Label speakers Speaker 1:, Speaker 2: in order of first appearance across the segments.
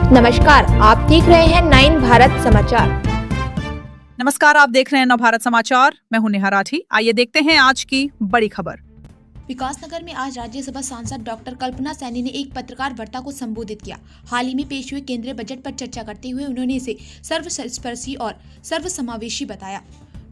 Speaker 1: नमस्कार, आप देख रहे हैं 9 भारत समाचार।
Speaker 2: नमस्कार, आप देख रहे हैं नवभारत समाचार। मैं हूं नेहा राठी। आइए देखते हैं आज की बड़ी खबर।
Speaker 3: विकासनगर में आज राज्यसभा सांसद डॉक्टर कल्पना सैनी ने एक पत्रकार वार्ता को संबोधित किया। हाल ही में पेश हुए केंद्रीय बजट पर चर्चा करते हुए उन्होंने इसे सर्वस्पर्शी और सर्वसमावेशी बताया।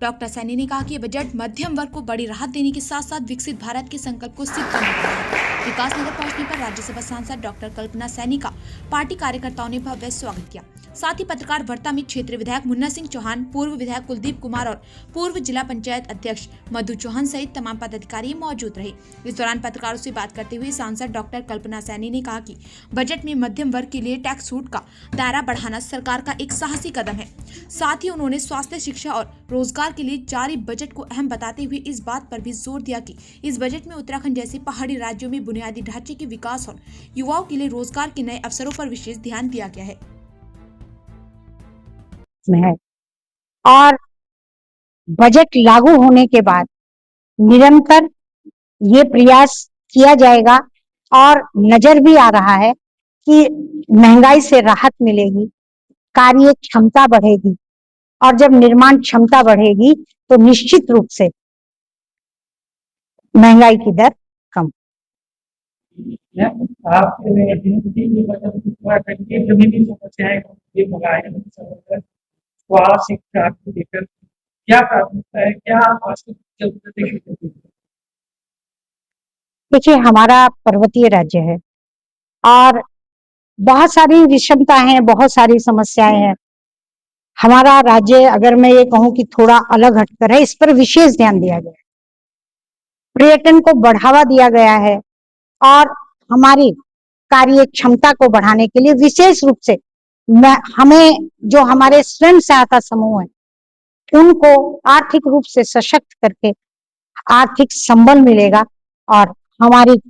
Speaker 3: डॉक्टर सैनी ने कहा कि बजट मध्यम वर्ग को बड़ी राहत देने के साथ साथ विकसित भारत के संकल्प को सिद्ध करने वाला है। विकासनगर पहुंचने पर राज्यसभा सांसद डॉक्टर कल्पना सैनी का पार्टी कार्यकर्ताओं ने भव्य स्वागत किया। साथ ही पत्रकार वार्ता में क्षेत्रीय विधायक मुन्ना सिंह चौहान, पूर्व विधायक कुलदीप कुमार और पूर्व जिला पंचायत अध्यक्ष मधु चौहान सहित तमाम पदाधिकारी मौजूद रहे। इस दौरान पत्रकारों से बात करते हुए सांसद डॉक्टर कल्पना सैनी ने कहा कि बजट में मध्यम वर्ग के लिए टैक्स छूट का दायरा बढ़ाना सरकार का एक साहसी कदम है। साथ ही उन्होंने स्वास्थ्य, शिक्षा और रोजगार के लिए जारी बजट को अहम बताते हुए इस बात पर भी जोर दिया कि इस बजट में उत्तराखंड जैसे पहाड़ी राज्यों में बुनियादी ढांचे के विकास और युवाओं के लिए रोजगार के नए अवसरों पर विशेष ध्यान दिया गया है।
Speaker 4: और बजट लागू होने के बाद निरंतर ये प्रयास किया जाएगा और नजर भी आ रहा है कि महंगाई से राहत मिलेगी, कार्य क्षमता बढ़ेगी और जब निर्माण क्षमता बढ़ेगी तो निश्चित रूप से महंगाई की दर कम।
Speaker 5: शिक्षा को लेकर क्या प्राथमिकता है, क्या
Speaker 4: देखिए, हमारा पर्वतीय राज्य है और बहुत सारी विषमता है, बहुत सारी समस्याएं हैं। हमारा राज्य, अगर मैं ये कहूं कि थोड़ा अलग हटकर है, इस पर विशेष ध्यान दिया गया है। पर्यटन को बढ़ावा दिया गया है और हमारी कार्य क्षमता को बढ़ाने के लिए विशेष रूप से हमें जो हमारे स्वयं सहायता समूह है उनको आर्थिक रूप से सशक्त करके आर्थिक संबल मिलेगा और हमारी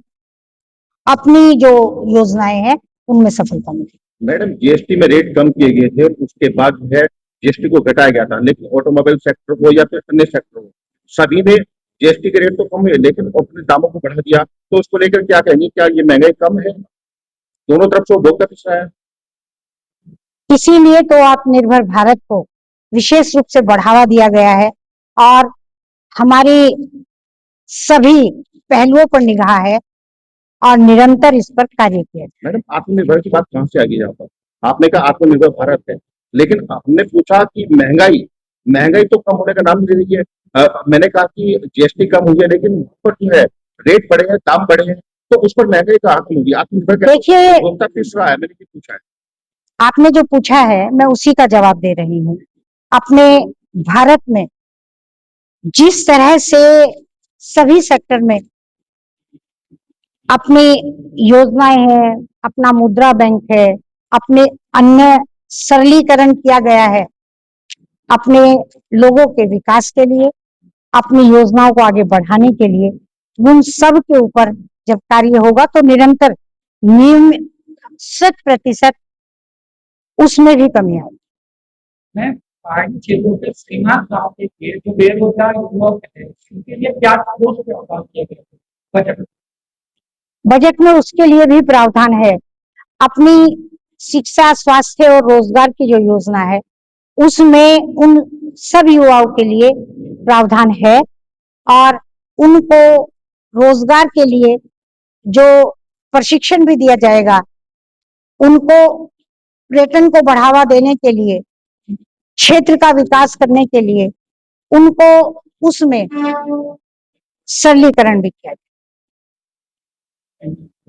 Speaker 4: अपनी जो योजनाएं हैं उनमें सफलता मिलेगी।
Speaker 6: मैडम, जीएसटी में रेट कम किए गए थे, उसके बाद जो है जीएसटी को घटाया गया था, लेकिन ऑटोमोबाइल सेक्टर हो या फिर अन्य सेक्टर हो, सभी में जीएसटी के रेट तो कम हुए लेकिन अपने दामों को बढ़ा दिया। तो उसको लेकर क्या कहेंगे, क्या ये महंगाई कम है? दोनों तरफ से उपभोक्ता पिछड़ा है।
Speaker 4: इसीलिए तो आत्मनिर्भर भारत को विशेष रूप से बढ़ावा दिया गया है और हमारी सभी पहलुओं पर निगाह है और निरंतर इस पर कार्य किया।
Speaker 6: मैडम, आत्मनिर्भर की बात कहां से आ गई यहाँ पर? आपने कहा आत्मनिर्भर भारत है, लेकिन हमने पूछा कि महंगाई तो कम होने का नाम नहीं ले रही है। मैंने कहा कि जीएसटी कम हुई है, लेकिन ऊपर जो है रेट बढ़े हैं, दाम बढ़े हैं, तो उस पर महंगाई का हाथ होगी। आत्मनिर्भर
Speaker 4: देखिए,
Speaker 6: उपभोक्ता पिछड़ा है, मैंने पूछा है।
Speaker 4: आपने जो पूछा है मैं उसी का जवाब दे रही हूँ। अपने भारत में जिस तरह से सभी सेक्टर में अपनी योजनाएं हैं, अपना मुद्रा बैंक है, अपने अन्य सरलीकरण किया गया है, अपने लोगों के विकास के लिए, अपनी योजनाओं को आगे बढ़ाने के लिए, उन सब के ऊपर जब कार्य होगा तो निरंतर 100% उसमें भी कमी आएगी।
Speaker 5: पहाड़ी क्षेत्रों के सीमांत गांव के जो बेरोजगार युवक हैं, उनके लिए क्या ठोस प्रावधान किए गए
Speaker 4: बजट में? उसके लिए भी प्रावधान है। अपनी शिक्षा, स्वास्थ्य और रोजगार की जो योजना है उसमें उन सब युवाओं के लिए प्रावधान है और उनको रोजगार के लिए जो प्रशिक्षण भी दिया जाएगा, उनको पर्यटन को बढ़ावा देने के लिए, क्षेत्र का विकास करने के लिए उनको उसमें सरलीकरण भी किया जाए।